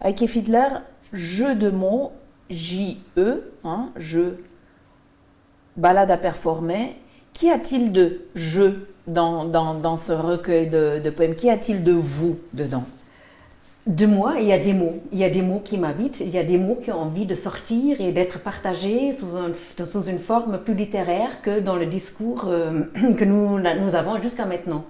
Heike Fiedler, jeu de mots, J-E, jeu, balade à performer. Qu'y a-t-il de je dans ce recueil de poèmes? Qu'y a-t-il de vous dedans? De moi, il y a des mots. Il y a des mots qui m'habitent, il y a des mots qui ont envie de sortir et d'être partagés sous une forme plus littéraire que dans le discours que nous avons jusqu'à maintenant.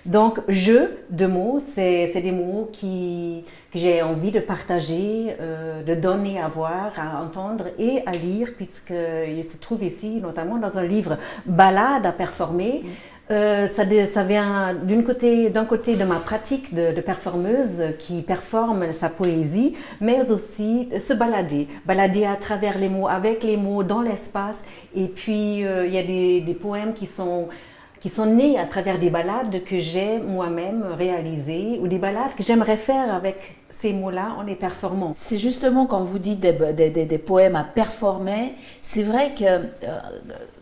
Donc, jeu de mots, c'est des mots que j'ai envie de partager, de donner à voir, à entendre et à lire, puisqu'il se trouve ici, notamment dans un livre Balade à performer. Ça vient d'un côté de ma pratique de performeuse qui performe sa poésie, mais aussi se balader à travers les mots, avec les mots dans l'espace. Et puis il y a des poèmes qui sont nés à travers des balades que j'ai moi-même réalisées ou des balades que j'aimerais faire avec ces mots-là en les performant. C'est justement quand vous dites des poèmes à performer, c'est vrai que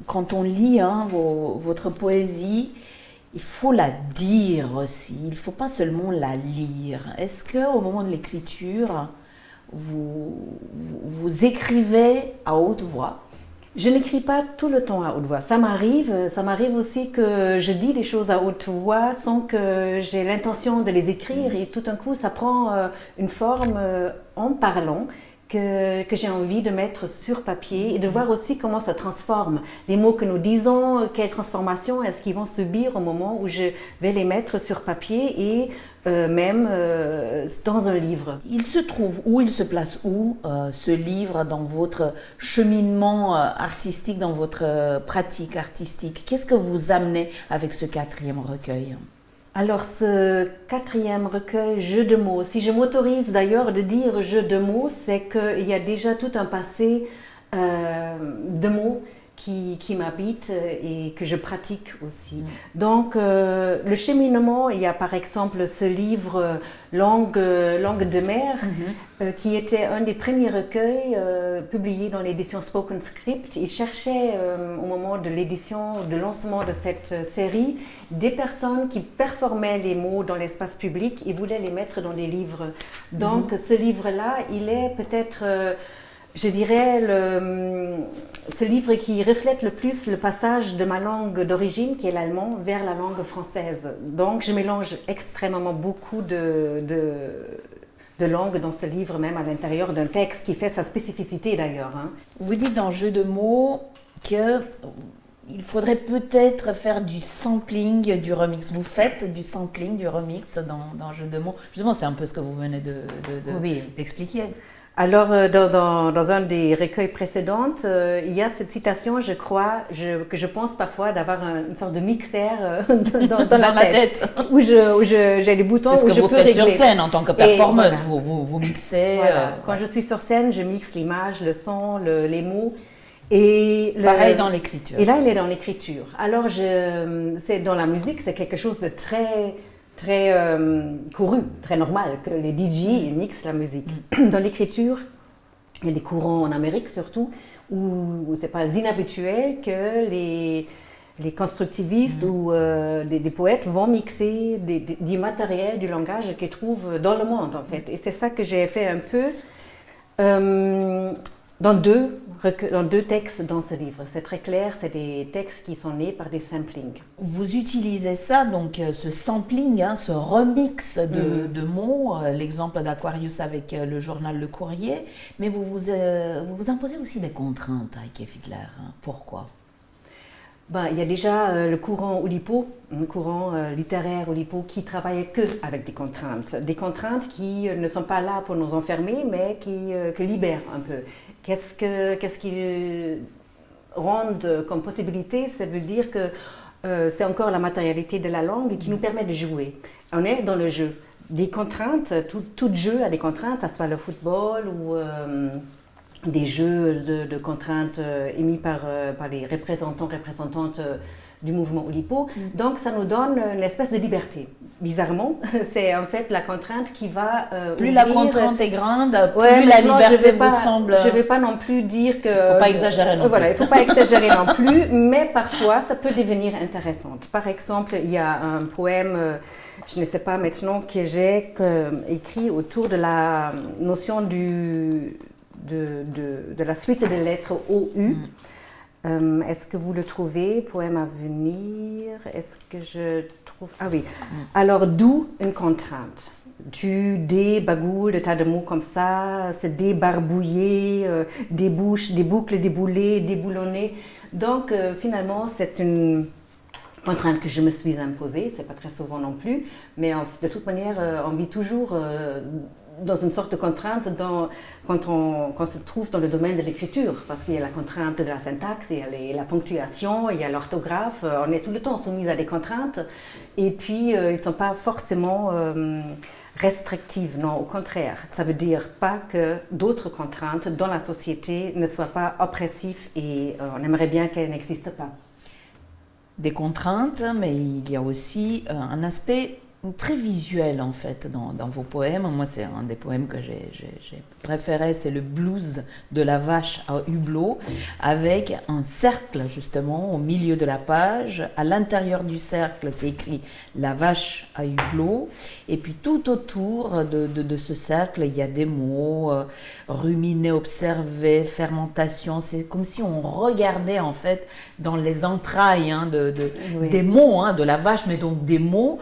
quand on lit votre poésie, il faut la dire aussi, il ne faut pas seulement la lire. Est-ce qu'au moment de l'écriture, vous écrivez à haute voix ? Je n'écris pas tout le temps à haute voix. Ça m'arrive aussi que je dis des choses à haute voix sans que j'ai l'intention de les écrire et tout d'un coup ça prend une forme en parlant que j'ai envie de mettre sur papier et de voir aussi comment ça transforme. Les mots que nous disons, quelle transformation est-ce qu'ils vont subir au moment où je vais les mettre sur papier et même dans un livre. Il se trouve où, il se place où ce livre dans votre cheminement artistique, dans votre pratique artistique? Qu'est-ce que vous amenez avec ce 4e recueil? Alors ce 4e recueil, jeu de mots, si je m'autorise d'ailleurs de dire jeu de mots, c'est qu'il y a déjà tout un passé de mots qui m'habite et que je pratique aussi. Donc le cheminement, il y a par exemple ce livre Langue de mer qui était un des premiers recueils publiés dans l'édition Spoken Script. Il cherchait au moment de l'édition, de lancement de cette série, des personnes qui performaient les mots dans l'espace public et voulaient les mettre dans des livres. Donc ce livre-là, il est peut-être... je dirais, ce livre qui reflète le plus le passage de ma langue d'origine, qui est l'allemand, vers la langue française. Donc, je mélange extrêmement beaucoup de langues dans ce livre, même à l'intérieur d'un texte qui fait sa spécificité d'ailleurs. Vous dites dans Jeu de mots qu'il faudrait peut-être faire du sampling, du remix. Vous faites du sampling, du remix dans Jeu de mots. Justement, c'est un peu ce que vous venez d'expliquer. Alors, dans un des recueils précédents, il y a cette citation, je crois, que je pense parfois d'avoir une sorte de mixeur dans la tête. Où j'ai les boutons. C'est ce que vous faites sur scène en tant que performeuse. Voilà. Vous mixez. Voilà. Quand je suis sur scène, je mixe l'image, le son, les mots. Pareil dans l'écriture. Et là, il est dans l'écriture. Alors, c'est dans la musique, c'est quelque chose de très couru, très normal, que les DJ mixent la musique. Dans l'écriture, il y a des courants en Amérique surtout, où c'est pas inhabituel que les constructivistes ou des poètes vont mixer du matériel, du langage qu'ils trouvent dans le monde en fait. Et c'est ça que j'ai fait un peu dans deux textes dans ce livre. C'est très clair, c'est des textes qui sont nés par des samplings. Vous utilisez ça, donc ce sampling, ce remix de mots, l'exemple d'Aquarius avec le journal Le Courrier, mais vous vous imposez aussi des contraintes, Heike Fiedler. Pourquoi ? Il y a déjà le courant Oulipo, un courant littéraire Oulipo qui travaille que avec des contraintes qui ne sont pas là pour nous enfermer, mais qui libèrent un peu. Qu'est-ce qu'ils rendent comme possibilité? Ça veut dire que c'est encore la matérialité de la langue qui nous permet de jouer. On est dans le jeu. Des contraintes, tout jeu a des contraintes, que ce soit le football ou des jeux de contraintes émis par les représentantes du mouvement Oulipo. Donc ça nous donne une espèce de liberté. Bizarrement, c'est en fait la contrainte qui va plus la contrainte est grande, plus la liberté vous semble... Je ne vais pas non plus dire que... Il ne faut pas exagérer non plus. Voilà, il ne faut pas exagérer non plus, mais parfois ça peut devenir intéressant. Par exemple, il y a un poème Je ne sais pas maintenant que j'ai écrit autour de la notion de la suite des lettres OU. Est-ce que vous le trouvez, poème à venir? Est-ce que je trouve... Ah oui. Alors, d'où une contrainte? Du, des, bagoule, des tas de mots comme ça, c'est débarbouiller, des bouches, des boucles, déboulées, déboulonner. Donc, finalement, c'est une contrainte que je me suis imposée, c'est pas très souvent non plus, mais de toute manière, on vit toujours dans une sorte de contrainte quand on se trouve dans le domaine de l'écriture, parce qu'il y a la contrainte de la syntaxe, il y a la ponctuation, il y a l'orthographe, on est tout le temps soumis à des contraintes, et puis ils ne sont pas forcément restrictives, non, au contraire. Ça veut dire pas que d'autres contraintes dans la société ne soient pas oppressives et on aimerait bien qu'elles n'existent pas. Des contraintes, mais il y a aussi un aspect très visuel en fait dans vos poèmes. Moi, c'est un des poèmes que j'ai préféré, c'est le blues de la vache à hublot, avec un cercle justement au milieu de la page. À l'intérieur du cercle, c'est écrit la vache à hublot, et puis tout autour de ce cercle, il y a des mots, ruminer, observer, fermentation. C'est comme si on regardait en fait dans les entrailles Oui. des mots, de la vache, mais donc des mots.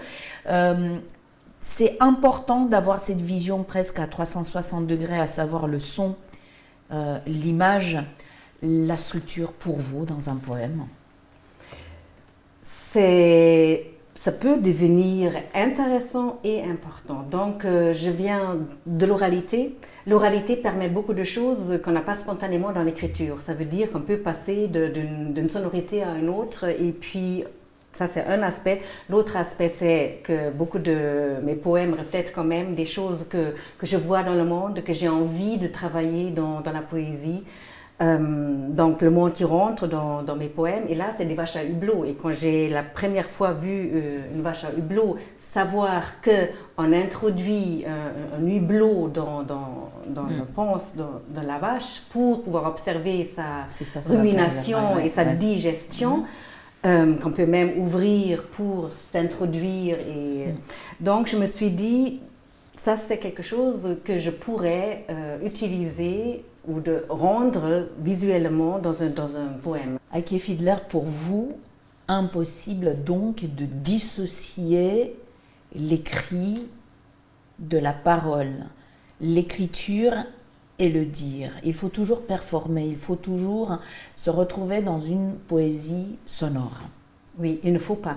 C'est important d'avoir cette vision presque à 360 degrés, à savoir le son, l'image, la structure pour vous dans un poème. Ça peut devenir intéressant et important. Donc, je viens de l'oralité. L'oralité permet beaucoup de choses qu'on n'a pas spontanément dans l'écriture. Ça veut dire qu'on peut passer d'une sonorité à une autre et puis... Ça, c'est un aspect. L'autre aspect, c'est que beaucoup de mes poèmes reflètent quand même des choses que je vois dans le monde, que j'ai envie de travailler dans la poésie. Donc, le monde qui rentre dans mes poèmes. Et là, c'est des vaches à hublot. Et quand j'ai la première fois vu une vache à hublot, savoir qu'on introduit un hublot dans le panse de la vache pour pouvoir observer sa rumination et sa digestion, qu'on peut même ouvrir pour s'introduire. Donc, je me suis dit, ça, c'est quelque chose que je pourrais utiliser ou de rendre visuellement dans un poème. Heike Fiedler, pour vous, impossible donc de dissocier l'écrit de la parole, l'écriture et le dire. Il faut toujours performer, il faut toujours se retrouver dans une poésie sonore. Oui, il ne faut pas.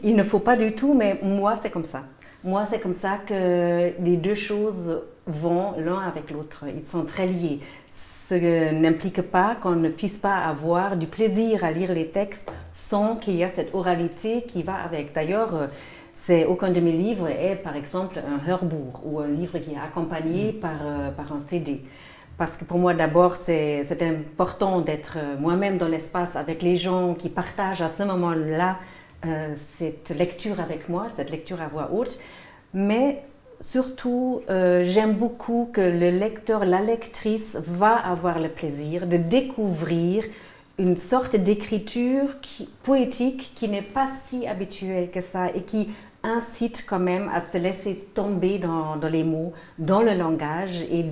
Il ne faut pas du tout, mais moi, c'est comme ça. Moi, c'est comme ça que les deux choses vont l'un avec l'autre. Ils sont très liés. Ce n'implique pas qu'on ne puisse pas avoir du plaisir à lire les textes sans qu'il y ait cette oralité qui va avec. D'ailleurs, aucun de mes livres est, par exemple, un Hörbuch ou un livre qui est accompagné par un CD. Parce que pour moi, d'abord, c'est important d'être moi-même dans l'espace avec les gens qui partagent à ce moment-là cette lecture avec moi, cette lecture à voix haute. Mais surtout, j'aime beaucoup que le lecteur, la lectrice va avoir le plaisir de découvrir une sorte d'écriture poétique qui n'est pas si habituelle que ça et qui incite quand même à se laisser tomber dans les mots, dans le langage et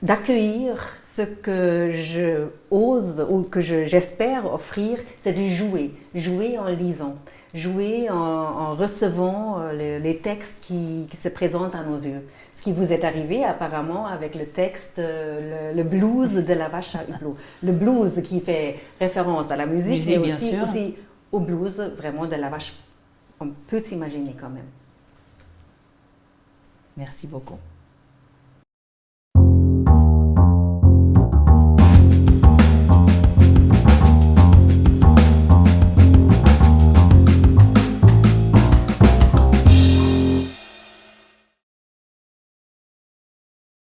d'accueillir ce que je ose ou que j'espère offrir, c'est de jouer en lisant, jouer en recevant les textes qui se présentent à nos yeux. Ce qui vous est arrivé apparemment avec le texte, le blues de la vache à hublot. Le blues qui fait référence à la musique, mais aussi au blues vraiment de la vache. On peut s'imaginer quand même. Merci beaucoup.